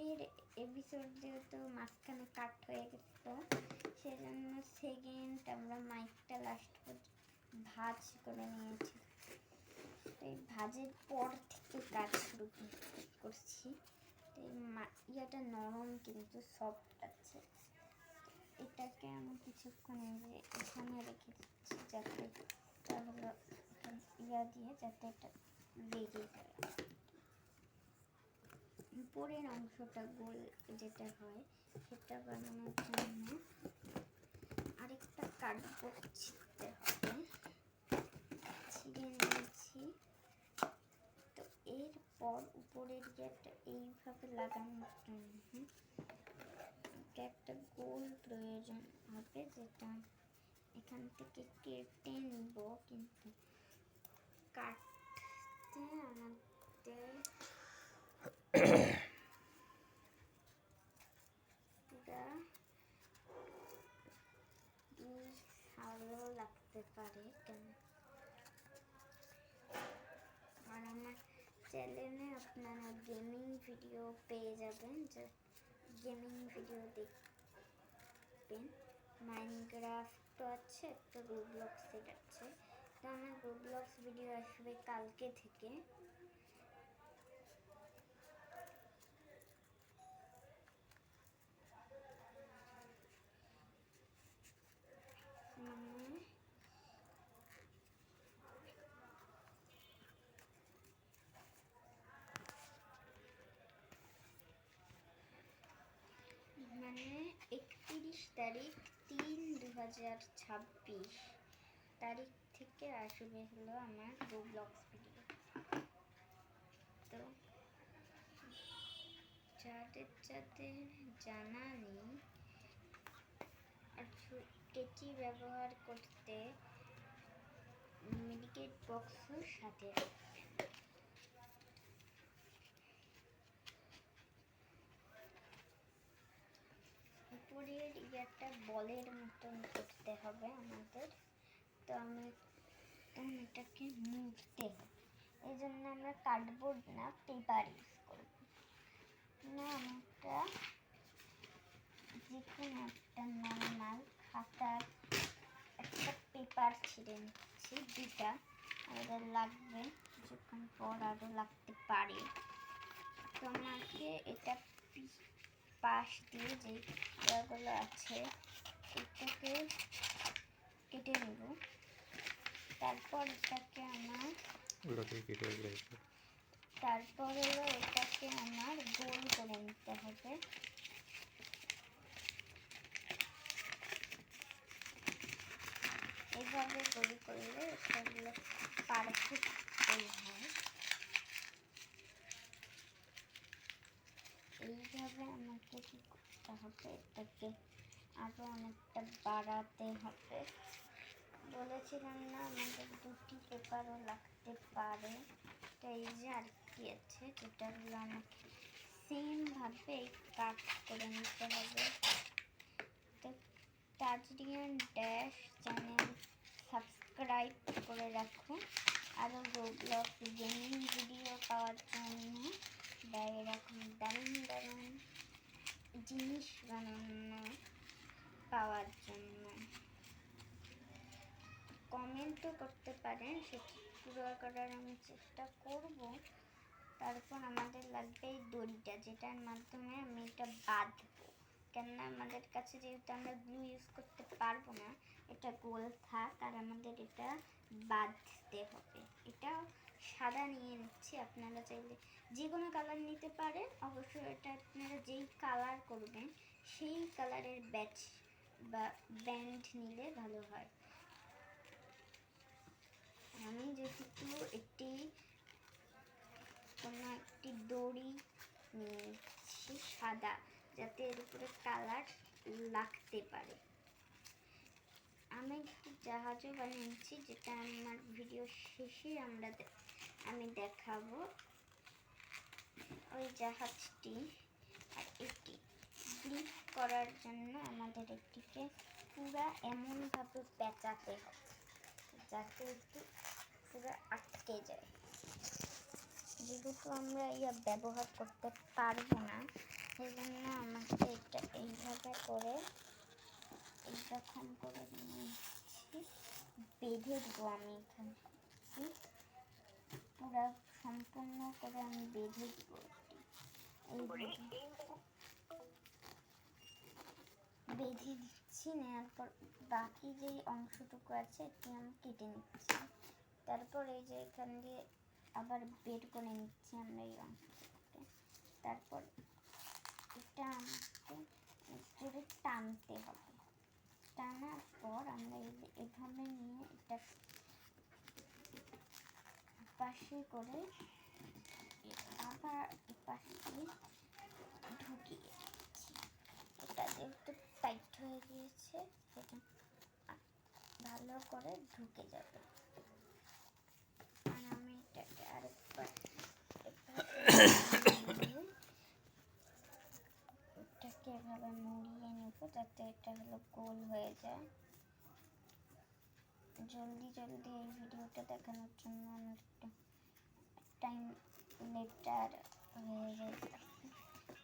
আগের এপিসোড যেহেতু মাঝখানে কাট হয়ে গেছিলো, সেজন্য সেকেন্ড আমরা মাইকটা লাস্ট ভাঁজ করে নিয়েছি। এই ভাঁজের পর থেকে কাজ শুরু করছি। এই ইয়াটা নরম কিন্তু সফট আছে। এটাকে আমি কিছুক্ষণ এখানে রেখে দিচ্ছি, যাতে তাহলে ইয়া দিয়ে যাতে এটা লেগে যায়। উপরের অংশটা গোল যেটা হয় সেটা বানানোর জন্য আরেকটা কার্ডবোর্ড ছিঁড়তে হবে। ছিঁড়ে নিয়েছি। তো এরপর উপরের ইয়েটা এইভাবে লাগানোর জন্য একটা গোল প্রয়োজন হবে, যেটা এখান থেকে কেটে নিব। কিন্তু কাটতে আমাদের পুরা ভালো লাগতে পারে কেন, আর আমার চ্যানেলে আপনারা গেমিং ভিডিও পেয়ে যাবেন, যে গেমিং ভিডিও দেখবেন। মাইনক্রাফটও আছে, একটা রোবলক্সের আছে। তো আমার রোবলক্স ভিডিও আসবে কালকে থেকে। মানে 31 তারিখ 3/2026 তারিখ থেকে আসবে হলো আমার রোবলক্স ভিডিও। তো যাদের জানা নেই, আর কেচি ব্যবহার করতে মেডিকেট বক্সের সাথে রাখবেন। উপরের একটা বলের মতন করতে হবে আমাদের। তো আমি এটাকে মুড়তে হবে, এই জন্য আমরা কার্ডবোর্ড না পেপার ইউজ করব। না, আমরা যে কোনো একটা নর্মাল খাতার একটা পেপার ছিঁড়ে নিচ্ছি। দুটা আমাদের লাগবে, কিছুক্ষণ পর আরও লাগতে পারে। তো আমাকে এটা পাশ দিয়ে যে জায়গাগুলো আছে এটাকে কেটে নেব। তারপর এটাকে আমার তারপর হলো এটাকে আমার গোল করে নিতে হবে। এইভাবে গোল করলে এটাগুলো পারফেক্ট গোল হয়। এইভাবে আমাকে কি করতে হবে, এটাকে আরো অনেকটা বাড়াতে হবে। বলেছিলাম না আমাদের দুটি পেপারও লাগতে পারে। তো এই যে আর কি আছে, যেটাগুলো আমাকে সেমভাবে কাট করে নিতে হবে। তো তাজরিয়ান ড্যাশ চ্যানেল সাবস্ক্রাইব করে রাখুন, আরও রোবলক্স গেমিং ভিডিও পাওয়ার জন্য। এরকম দারুণ দারুণ জিনিস বানানো পাওয়ার জন্য কমেন্টও করতে পারেন, সেটা পুরো করার আমি চেষ্টা করব। তারপর আমাদের লাগবে এই দড়িটা, যেটার মাধ্যমে আমি এটা বাঁধবো। কেননা আমাদের কাছে যেহেতু আমরা গ্লু ইউজ করতে পারবো না, এটা গোল থাক, আর আমাদের এটা বাঁধতে হবে। এটা সাদা নিয়ে নিচ্ছি, আপনারা চাইলে যে কোনো কালার নিতে পারেন। অবশ্যই এটা আপনারা যেই কালার করবেন সেই কালারের ব্যাচ বা ব্যান্ড নিলে ভালো হয়। আমি যেহেতু কোনো একটি দড়ি নিয়ে নিচ্ছি সাদা, যাতে এর উপরে কালার লাগতে পারে। আমি জাহাজও বানিয়েছি, যেটা আমার ভিডিও শেষে আমি দেখাবো। ওই জাহাজটি আর এটি গ্রিপ করার জন্য আমাদের এটিকে পুরা এমনভাবে পেঁচাতে হবে যাতে একটু পুরো আটকে যায়। যেহেতু আমরা ইয়া ব্যবহার করতে পারবো না, সেই জন্য আমাকে এটা এইভাবে করে এইরকম করে নিচ্ছি, বেঁধে দেবো আমি এখানে পুরো সম্পূর্ণ করে আমি বেঁধে দেবো এইভাবে বেঁধে দিচ্ছি। নেওয়ার পর বাকি যেই অংশটুকু আছে এটি আমি কেটে নিচ্ছি। তারপর এই যে এখান দিয়ে আবার বের করে নিচ্ছি আমরা এই অংশটুকুকে। তারপর এটা আমাকে জোরে টানতে হবে। টানার পর আমরা এভাবে নিয়ে এটা পাশে করে আবার পাশে ঢুকিয়ে দিচ্ছি। এটা যেহেতু টাইট হয়ে গিয়েছে সেটা ভালো করে ঢুকে যাবে। আর আমি এটাকে আরেকবার এটাকে এভাবে মুড়িয়ে নেব যাতে এটা হলো গোল হয়ে যায়। জলদি জলদি এই ভিডিওটা দেখানোর জন্য আমার একটু টাইম লেটার হয়ে গেছে।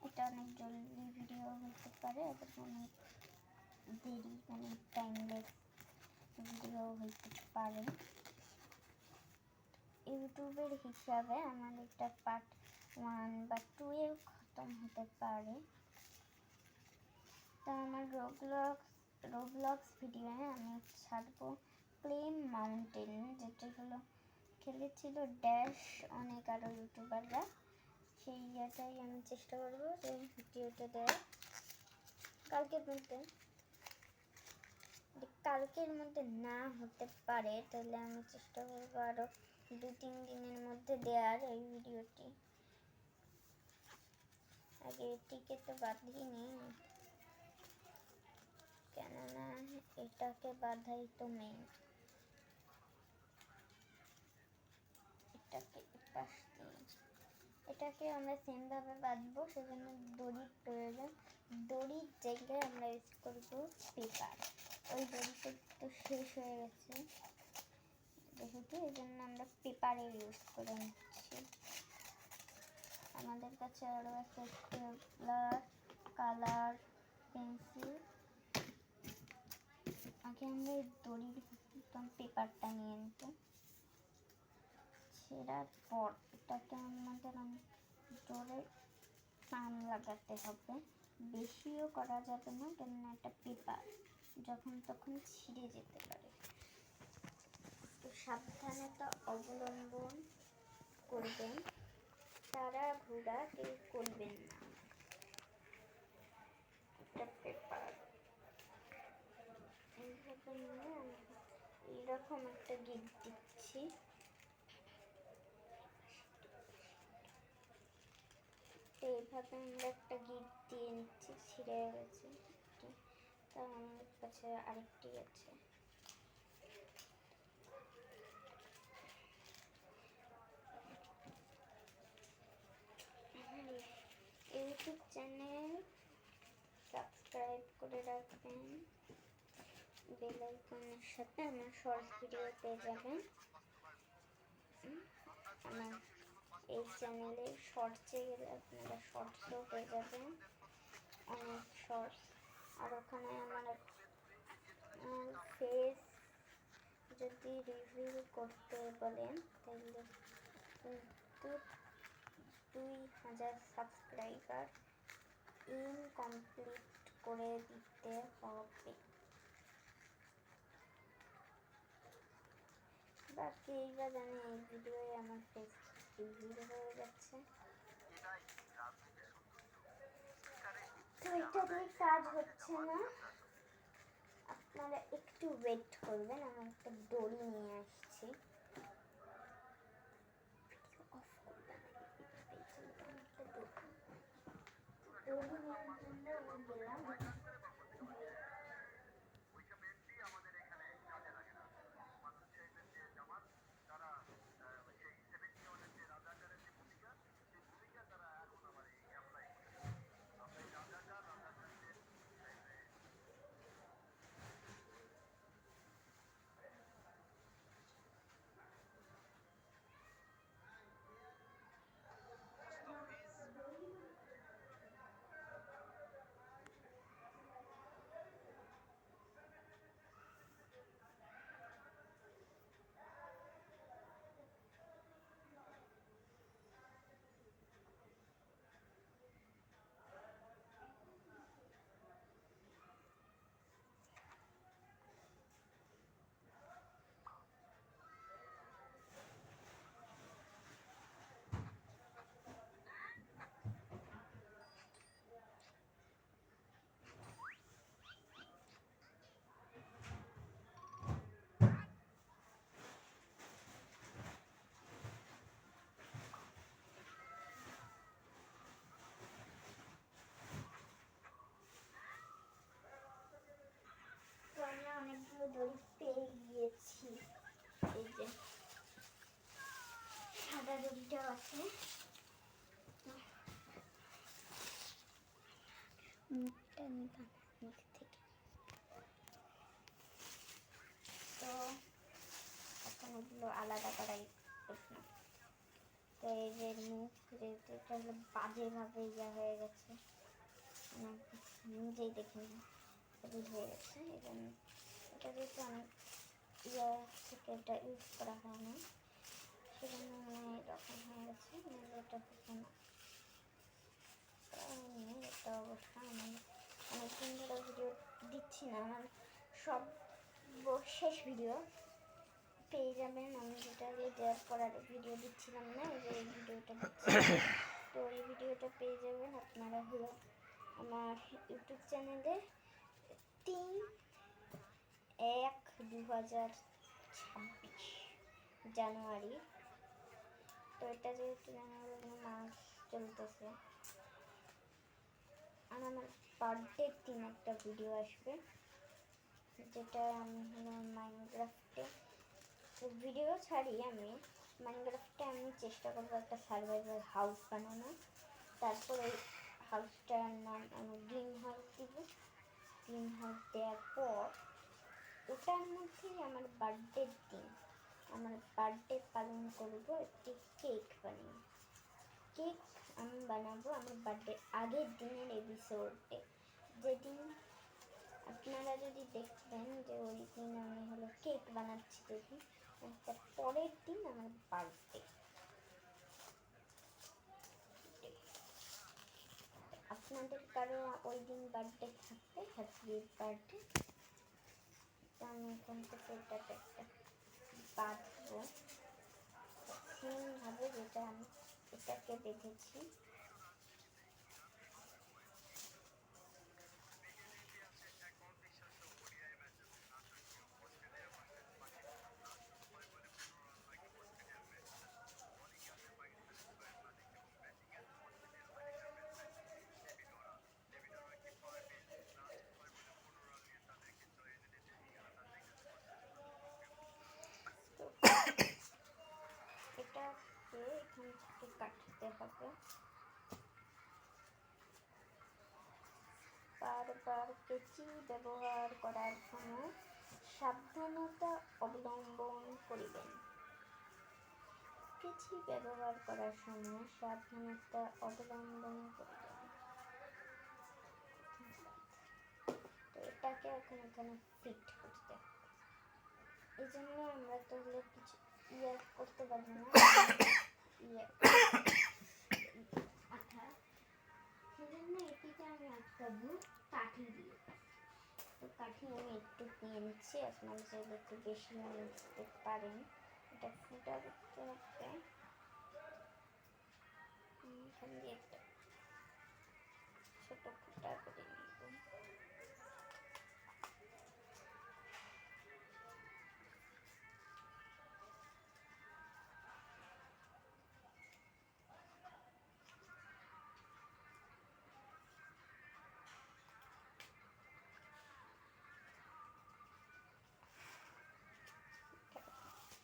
এটা অনেক জলদি ভিডিও হতে পারে, আবার অনেক দেরি মানে টাইম লেট ভিডিও হতে পারে। ইউটিউবের হিসাবে আমার এটা পার্ট 1 বা 2 এও খতম হতে পারে। তো আমার রোবলক্স ভিডিও আমি ছাড়বো ক্লেম মাউন্টেন, যেটা হলো খেলেছিল ড্যাশ অনেক আরও ইউটিউবাররা। সেই ইয়েটাই আমি চেষ্টা করবো যে ভিডিওটা দেওয়ার কালকের মধ্যে না হতে পারে তাহলে আমি চেষ্টা করবো আরও 2-3 দিনের মধ্যে দেওয়ার এই ভিডিওটি। আগে এটিকে তো বাঁধিনি, কেননা এটাকে বাঁধাই তো মেন। এটাকে আমরা সেমভাবে বাঁধবো, সেজন্য দড়ির প্রয়োজন। দড়ির জায়গায় আমরা ইউজ করবো পেপার। ওই দড়িটা তো শেষ হয়ে গেছে যেহেতু, এই জন্য আমরা পেপারের ইউজ করে নিচ্ছি। আমাদের কাছে আরও আছে স্টেপলার, কালার, পেন্সিল। আগে আমরা এই দড়ির পেপারটা নিয়ে নিব। ছেঁড়ার পর এটাকে আমাদের অনেক জোরে টান লাগাতে হবে, বেশিও করা যাবে না, কেননা এটা পেপার যখন তখন ছিঁড়ে যেতে পারে। তো সাবধানতা অবলম্বন করবেন, তাড়াহুড়া কেউ করবেন না। একটা পেপার এইভাবে নিয়ে আমি এইরকম একটা গিট দিচ্ছি। এইভাবে আমরা একটা গিট দিয়ে নিচ্ছি, ছিঁড়ে গেছে। তা আমার কাছে আরেকটি আছে। ইউটিউব চ্যানেল সাবস্ক্রাইব করে রাখবেন, বেল আইকনের সাথে আমার শর্টস ভিডিও পেয়ে যাবেন। আমার এই চ্যানেলে শর্টসে গেলে আপনারা শর্টসও পেয়ে যাবেন, অনেক শর্টস। আর ওখানে আমার ফেস যদি রিভিউ করতে বলেন তাহলে কিন্তু 2000 সাবস্ক্রাইবার ইনকমপ্লিট করে দিতে হবে। বাকি এইবার জানি এই ভিডিওয়ে আমার ফেস রিভিউ হয়ে যাচ্ছে। তো এটা দিয়ে কাজ হচ্ছে না, আপনারা একটু ওয়েট করবেন। আমি একটা দড়ি নিয়ে আসছি। দড়ি নেওয়ার জন্য আমি গেলাম। আছে, মুখটা নিচ থেকে। তো এখন ওগুলো আলাদা করাই প্রশ্ন। তো এই যে মুখ যেহেতু এটা হলো বাজেভাবে ইয়া হয়ে গেছে, মানে নিজেই দেখে হলুদ হয়ে গেছে, এই জন্য এটা যেহেতু অনেক ইয়া থেকে এটা ইউজ করা হয় না, সেজন্য মানে এরকম হয়ে গেছে। এটা হচ্ছে না, এটা অবশ্য আমি অনেকদিন ধরে ভিডিও দিচ্ছি না, আমার সব শেষ ভিডিও পেয়ে যাবেন। আমি যেটা দেওয়ার পর আর ভিডিও দিচ্ছিলাম না, এই যে এই ভিডিওটা দিচ্ছি, তো এই ভিডিওটা পেয়ে যাবেন আপনারা হলো আমার ইউটিউব চ্যানেলে 3/1/2026 জানুয়ারি। তো এটা যেহেতু জানুয়ারি মাস চলতেছে, আর আমার বার্থডের দিন একটা ভিডিও আসবে, যেটা আমি হলো মাইনক্রাফটে ভিডিও ছাড়ি। আমি মাইনক্রাফটে আমি চেষ্টা করবো একটা সার্ভাইভাল হাউস বানানো, তারপর ওই হাউসটার নাম আমি গ্রিন হাউস দিব। গ্রিন হাউস দেওয়ার পর ওটার মধ্যেই আমার বার্থডের দিন আমার বার্থডে পালন করবো একটি কেক বানিয়ে। কেক আমি বানাবো আমার বার্থডে আগের দিনের এপিসোডে, যেদিন আপনারা যদি দেখবেন যে ওই দিন আমি হলো কেক বানাচ্ছি, দেখি তার পরের দিন আমার বার্থডে। আপনাদের কারো ওই দিন বার্থডে থাকবে, হ্যাপি বার্থডে। আমি এখান থেকে এটাতে একটা বাঁধবো সেমভাবে যেটা আমি এটাকে বেঁধেছি। এটাকে এখান থেকে কাটতে হবে। বারবার কেচি ব্যবহার করার সময় সাবধানতা অবলম্বন করিবেন। কেচি ব্যবহার করার সময় সাবধানতা অবলম্বন করিবেন। তো এটাকে এখন এখানে ফিট করতে হবে, এই জন্য আমরা তো হলে কিছু ইয়ে করতে পারবো না, ইয়ে আঠা, সেজন্য এটিকে আমি আটকাবো কাঠি দিয়ে। তো কাঠি আমি একটু নিয়ে নিচ্ছি, আপনারা চাইলে একটু বেশি নিয়ে নিতে পারেন। এটা ফুটা করতে হবে, এখান দিয়ে একটা ছোট ফুটা করে নিব।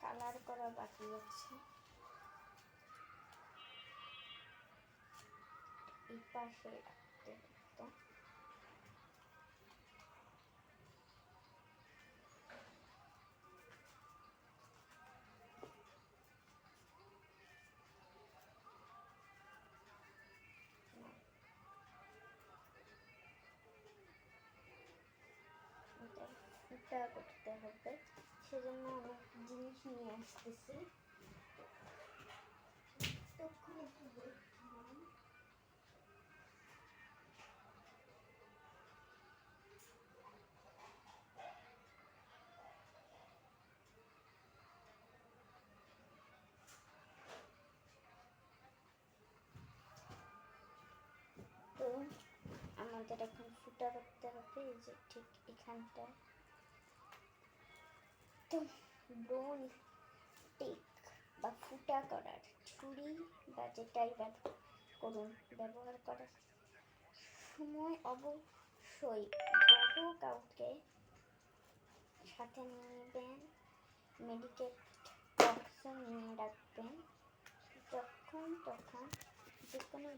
কালার করা বাকি আছে, এই পাশে রাখতে হতো। ফুটা করতে হবে, সেজন্য অনেক জিনিস নিয়ে আসতেছি। তো আমাদের এখন ফুটা করতে হবে, এই যে ঠিক এখানটা। তো ব্রোন স্টিক বা ফুটা করার ছুরি বা যেটাই করুন, ব্যবহার করার সময় অবশ্যই বড় কাউকে সাথে নেবেন, মেডিকেট বক্সও নিয়ে রাখবেন। প্রথম যে কোনো